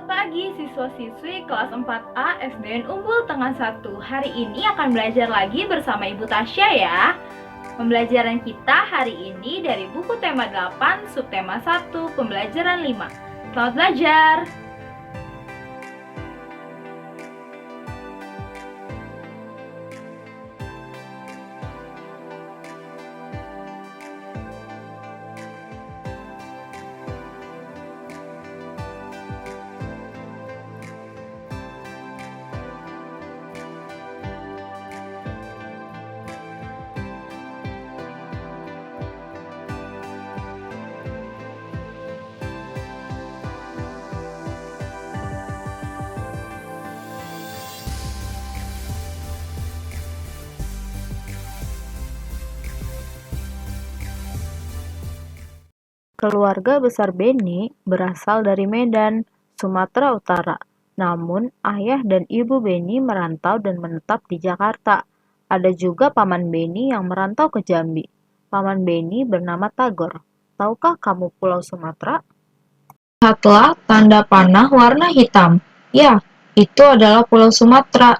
pagi siswa-siswi kelas 4A SDN Umbul Tengah 1. Hari ini akan belajar lagi bersama Ibu Tasya ya. Pembelajaran kita hari ini dari buku tema 8, subtema 1, pembelajaran 5. Selamat belajar! Keluarga besar Beni berasal dari Medan, Sumatera Utara. Namun, ayah dan ibu Beni merantau dan menetap di Jakarta. Ada juga paman Beni yang merantau ke Jambi. Paman Beni bernama Tagor. Tahukah kamu Pulau Sumatera? Lihatlah tanda panah warna hitam. Ya, itu adalah Pulau Sumatera.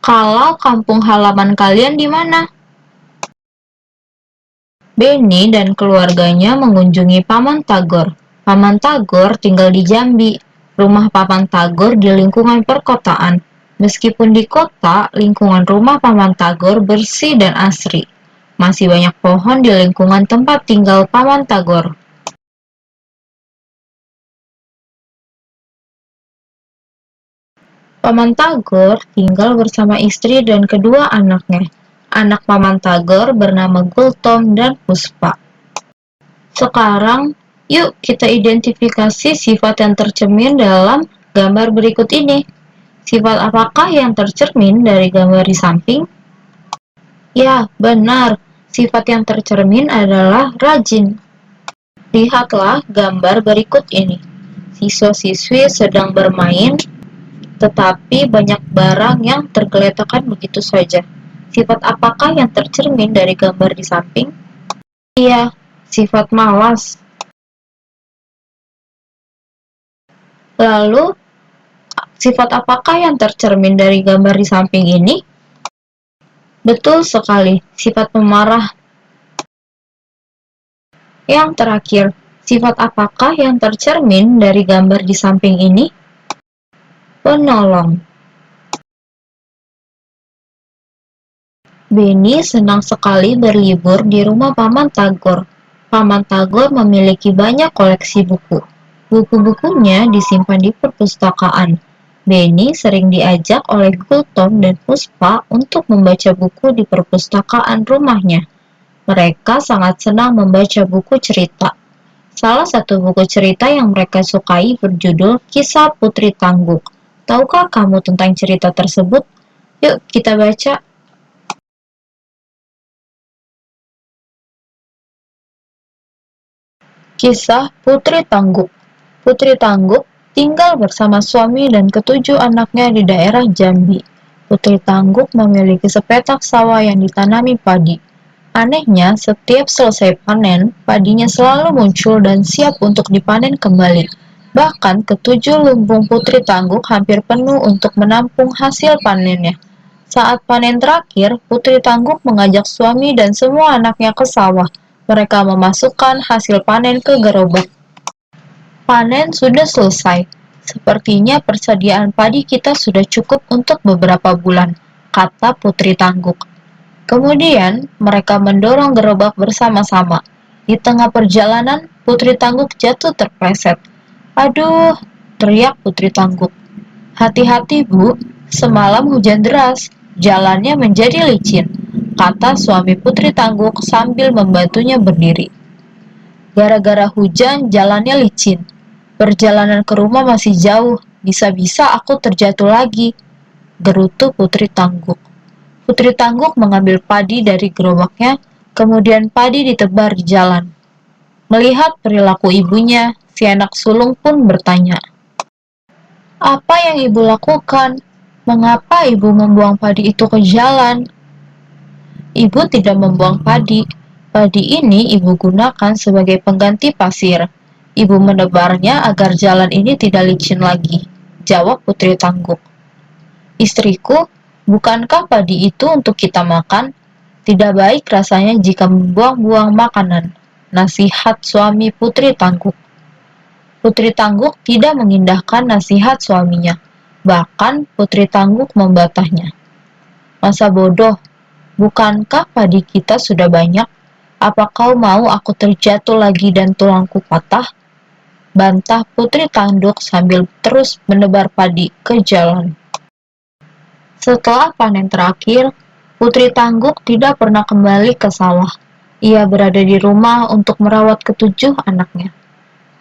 Kalau kampung halaman kalian di mana? Beni dan keluarganya mengunjungi Paman Tagor. Paman Tagor tinggal di Jambi. Rumah Paman Tagor di lingkungan perkotaan. Meskipun di kota, lingkungan rumah Paman Tagor bersih dan asri. Masih banyak pohon di lingkungan tempat tinggal Paman Tagor. Paman Tagor tinggal bersama istri dan kedua anaknya. Anak Paman Tagor bernama Gultom dan Puspa. Sekarang, yuk kita identifikasi sifat yang tercermin dalam gambar berikut ini. Sifat apakah yang tercermin dari gambar di samping? Ya, benar. Sifat yang tercermin adalah rajin. Lihatlah gambar berikut ini. Siswa-siswi sedang bermain, tetapi banyak barang yang tergeletakkan begitu saja. Sifat apakah yang tercermin dari gambar di samping? Iya, sifat malas. Lalu, sifat apakah yang tercermin dari gambar di samping ini? Betul sekali, sifat pemarah. Yang terakhir, sifat apakah yang tercermin dari gambar di samping ini? Penolong. Beni senang sekali berlibur di rumah Paman Tagor. Paman Tagor memiliki banyak koleksi buku. Buku-bukunya disimpan di perpustakaan. Beni sering diajak oleh Gultom dan Puspa untuk membaca buku di perpustakaan rumahnya. Mereka sangat senang membaca buku cerita. Salah satu buku cerita yang mereka sukai berjudul Kisah Putri Tangguk. Tahukah kamu tentang cerita tersebut? Yuk kita baca. Kisah Putri Tangguk. Putri Tangguk tinggal bersama suami dan ketujuh anaknya di daerah Jambi. Putri Tangguk memiliki sepetak sawah yang ditanami padi. Anehnya, setiap selesai panen, padinya selalu muncul dan siap untuk dipanen kembali. Bahkan, ketujuh lumbung Putri Tangguk hampir penuh untuk menampung hasil panennya. Saat panen terakhir, Putri Tangguk mengajak suami dan semua anaknya ke sawah. Mereka memasukkan hasil panen ke gerobak. Panen sudah selesai. Sepertinya persediaan padi kita sudah cukup untuk beberapa bulan, kata Putri Tangguk. Kemudian, mereka mendorong gerobak bersama-sama. Di tengah perjalanan, Putri Tangguk jatuh terpleset. Aduh, teriak Putri Tangguk. Hati-hati, Bu. Semalam hujan deras. Jalannya menjadi licin, kata suami Putri Tangguk sambil membantunya berdiri. Gara-gara hujan, jalannya licin. Perjalanan ke rumah masih jauh, bisa-bisa aku terjatuh lagi, gerutu Putri Tangguk. Putri Tangguk mengambil padi dari gerobaknya, kemudian padi ditebar di jalan. Melihat perilaku ibunya, si anak sulung pun bertanya, "Apa yang ibu lakukan? Mengapa ibu membuang padi itu ke jalan?" Ibu tidak membuang padi. Padi ini ibu gunakan sebagai pengganti pasir. Ibu menebarnya agar jalan ini tidak licin lagi, jawab Putri Tangguk. Istriku, bukankah padi itu untuk kita makan? Tidak baik rasanya jika membuang-buang makanan, nasihat suami Putri Tangguk. Putri Tangguk tidak mengindahkan nasihat suaminya. Bahkan Putri Tangguk membatahnya. Masa bodoh, bukankah padi kita sudah banyak? Apa kau mau aku terjatuh lagi dan tulangku patah? Bantah Putri Tangguk sambil terus menebar padi ke jalan. Setelah panen terakhir, Putri Tangguk tidak pernah kembali ke sawah. Ia berada di rumah untuk merawat ketujuh anaknya.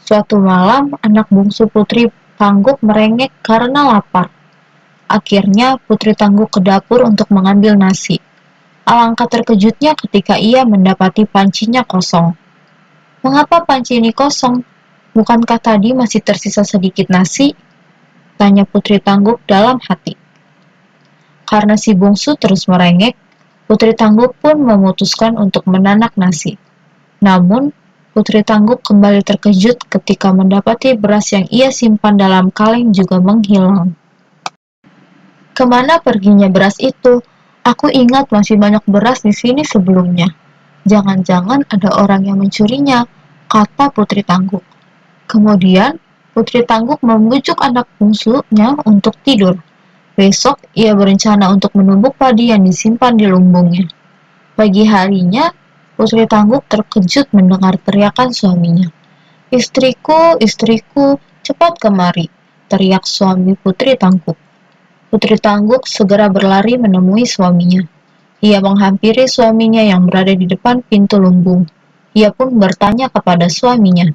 Suatu malam, anak bungsu Putri Tangguk merengek karena lapar. Akhirnya, Putri Tangguk ke dapur untuk mengambil nasi. Alangkah terkejutnya ketika ia mendapati pancinya kosong. "Mengapa panci ini kosong? Bukankah tadi masih tersisa sedikit nasi?" tanya Putri Tangguk dalam hati. Karena si bungsu terus merengek, Putri Tangguk pun memutuskan untuk menanak nasi. Namun, Putri Tangguk kembali terkejut ketika mendapati beras yang ia simpan dalam kaleng juga menghilang. "Kemana perginya beras itu? Aku ingat masih banyak beras di sini sebelumnya. Jangan-jangan ada orang yang mencurinya," kata Putri Tangguk. Kemudian, Putri Tangguk membujuk anak bungsunya untuk tidur. Besok, ia berencana untuk menumbuk padi yang disimpan di lumbungnya. Pagi harinya, Putri Tangguk terkejut mendengar teriakan suaminya. "Istriku, istriku, cepat kemari!" teriak suami Putri Tangguk. Putri Tangguk segera berlari menemui suaminya. Ia menghampiri suaminya yang berada di depan pintu lumbung. Ia pun bertanya kepada suaminya.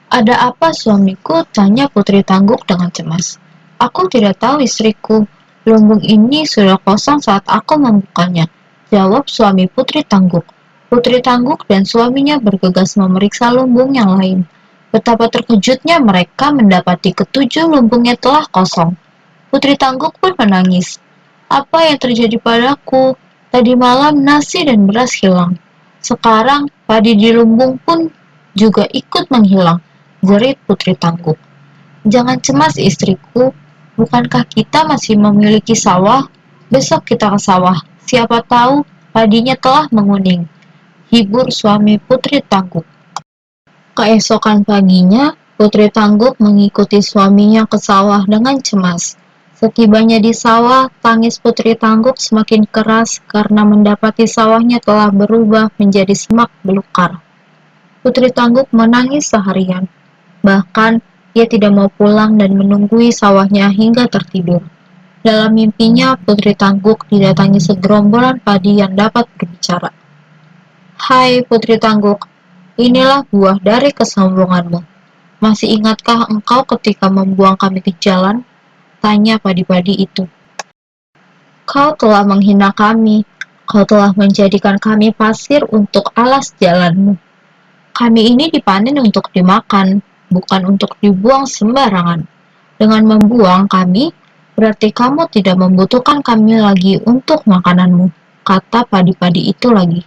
"Ada apa, suamiku?" tanya Putri Tangguk dengan cemas. "Aku tidak tahu, istriku. Lumbung ini sudah kosong saat aku membukanya," jawab suami Putri Tangguk. Putri Tangguk dan suaminya bergegas memeriksa lumbung yang lain. Betapa terkejutnya mereka mendapati ketujuh lumbungnya telah kosong. Putri Tangguk pun menangis. "Apa yang terjadi padaku? Tadi malam nasi dan beras hilang. Sekarang padi di lumbung pun juga ikut menghilang," jerit Putri Tangguk. "Jangan cemas, istriku. Bukankah kita masih memiliki sawah? Besok kita ke sawah. Siapa tahu padinya telah menguning," hibur suami Putri Tangguk. Keesokan paginya, Putri Tangguk mengikuti suaminya ke sawah dengan cemas. Setibanya di sawah, tangis Putri Tangguk semakin keras karena mendapati sawahnya telah berubah menjadi semak belukar. Putri Tangguk menangis seharian. Bahkan, ia tidak mau pulang dan menunggui sawahnya hingga tertidur. Dalam mimpinya, Putri Tangguk didatangi segerombolan padi yang dapat berbicara. "Hai Putri Tangguk, inilah buah dari kesombonganmu. Masih ingatkah engkau ketika membuang kami ke jalan?" tanya padi-padi itu. "Kau telah menghina kami. Kau telah menjadikan kami pasir untuk alas jalanmu. Kami ini dipanen untuk dimakan, bukan untuk dibuang sembarangan. Dengan membuang kami, berarti kamu tidak membutuhkan kami lagi untuk makananmu," kata padi-padi itu lagi.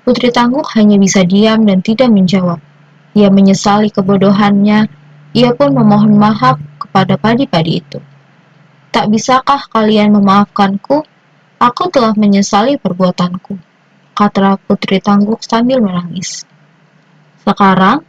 Putri Tangguk hanya bisa diam dan tidak menjawab. Ia menyesali kebodohannya. Ia pun memohon maaf kepada padi-padi itu. "Tak bisakah kalian memaafkanku? Aku telah menyesali perbuatanku," kata Putri Tangguk sambil menangis. "Sekarang,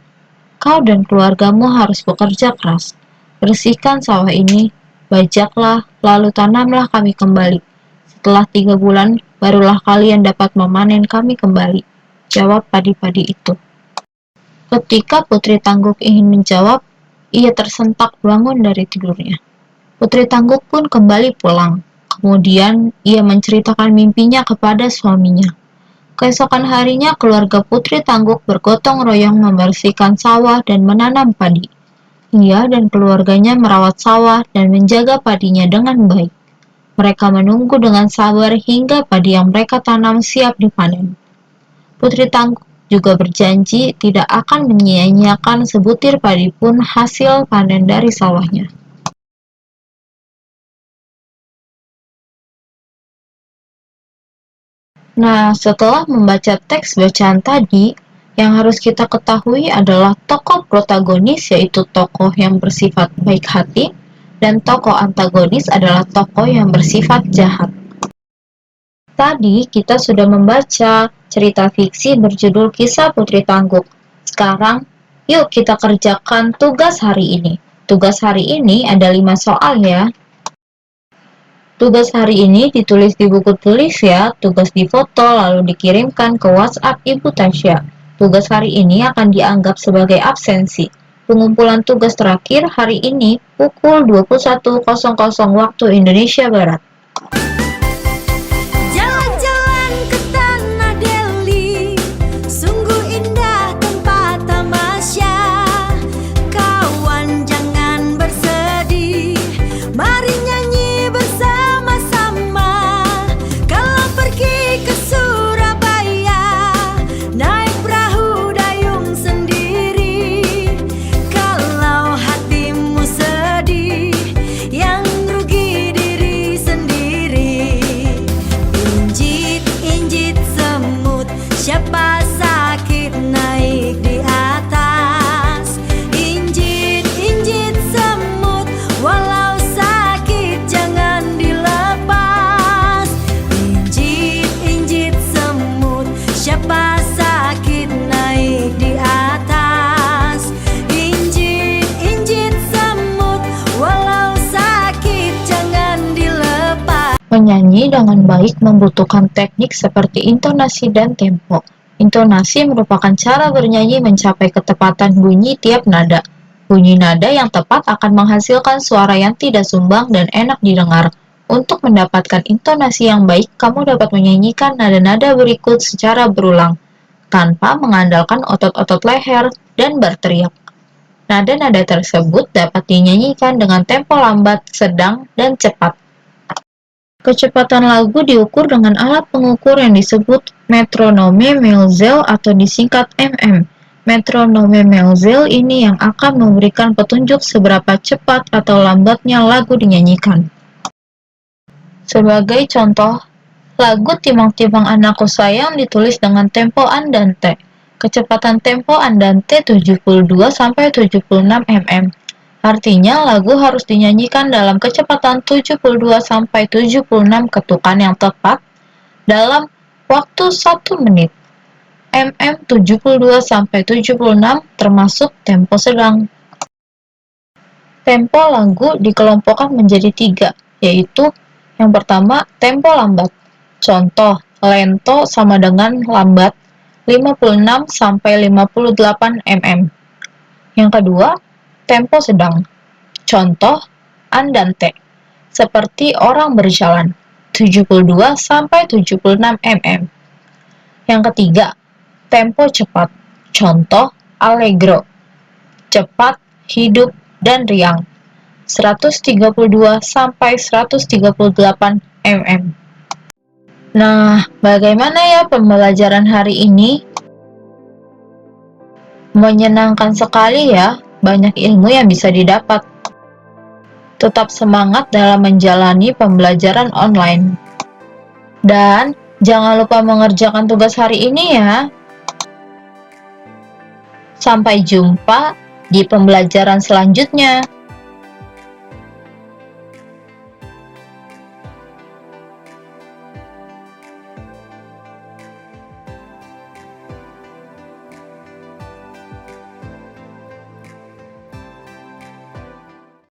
kau dan keluargamu harus bekerja keras. Bersihkan sawah ini, bajaklah, lalu tanamlah kami kembali. Setelah 3 bulan, barulah kalian dapat memanen kami kembali," jawab padi-padi itu. Ketika Putri Tangguk ingin menjawab, ia tersentak bangun dari tidurnya. Putri Tangguk pun kembali pulang. Kemudian, ia menceritakan mimpinya kepada suaminya. Keesokan harinya, keluarga Putri Tangguk bergotong royong membersihkan sawah dan menanam padi. Ia dan keluarganya merawat sawah dan menjaga padinya dengan baik. Mereka menunggu dengan sabar hingga padi yang mereka tanam siap dipanen. Putri Tangguk juga berjanji tidak akan menyia-nyiakan sebutir padi pun hasil panen dari sawahnya. Nah, setelah membaca teks bacaan tadi, Yang harus kita ketahui adalah tokoh protagonis yaitu tokoh yang bersifat baik hati dan tokoh antagonis adalah tokoh yang bersifat jahat. Tadi kita sudah membaca cerita fiksi berjudul Kisah Putri Tangguk. Sekarang, yuk kita kerjakan tugas hari ini. Tugas hari ini ada 5 soal ya. Tugas hari ini ditulis di buku tulis ya, tugas difoto lalu dikirimkan ke WhatsApp Ibu Tasya. Tugas hari ini akan dianggap sebagai absensi. Pengumpulan tugas terakhir hari ini pukul 21.00 waktu Indonesia Barat. Jalan-jalan ke Tanah Deli, sungguh indah tempat tamasya. Kawan jangan bersedih, mari nyanyi bersama-sama. Kalau pergi ke Surabaya, naik perahu dayung sendiri. Kalau hatimu sedih, yang rugi diri sendiri. Injit-injit semut, siapa sakit naik di atas. Injit-injit semut, walau sakit jangan dilepas. Injit-injit semut, siapa sakit naik di atas. Injit-injit semut, walau sakit jangan dilepas. Menyanyi dengan baik membutuhkan teknik seperti intonasi dan tempo. Intonasi merupakan cara bernyanyi mencapai ketepatan bunyi tiap nada. Bunyi nada yang tepat akan menghasilkan suara yang tidak sumbang dan enak didengar. Untuk mendapatkan intonasi yang baik, kamu dapat menyanyikan nada-nada berikut secara berulang, tanpa mengandalkan otot-otot leher dan berteriak. Nada-nada tersebut dapat dinyanyikan dengan tempo lambat, sedang, dan cepat. Kecepatan lagu diukur dengan alat pengukur yang disebut metronome Melzel atau disingkat mm. Metronome Melzel ini yang akan memberikan petunjuk seberapa cepat atau lambatnya lagu dinyanyikan. Sebagai contoh, lagu Timang-Timang Anakku Sayang ditulis dengan tempo andante. Kecepatan tempo andante 72-76 mm. Artinya, lagu harus dinyanyikan dalam kecepatan 72-76 ketukan yang tepat dalam waktu 1 menit. mm 72-76 termasuk tempo sedang. Tempo lagu dikelompokkan menjadi 3, yaitu yang pertama, tempo lambat. Contoh, lento sama dengan lambat 56-58 mm. Yang kedua, tempo sedang. Contoh, andante, seperti orang berjalan, 72-76 mm. Yang ketiga, tempo cepat. Contoh, allegro, cepat, hidup, dan riang, 132-138 mm. Nah, bagaimana ya pembelajaran hari ini? Menyenangkan sekali ya. Banyak ilmu yang bisa didapat. Tetap semangat dalam menjalani pembelajaran online. Dan jangan lupa mengerjakan tugas hari ini ya. Sampai jumpa di pembelajaran selanjutnya.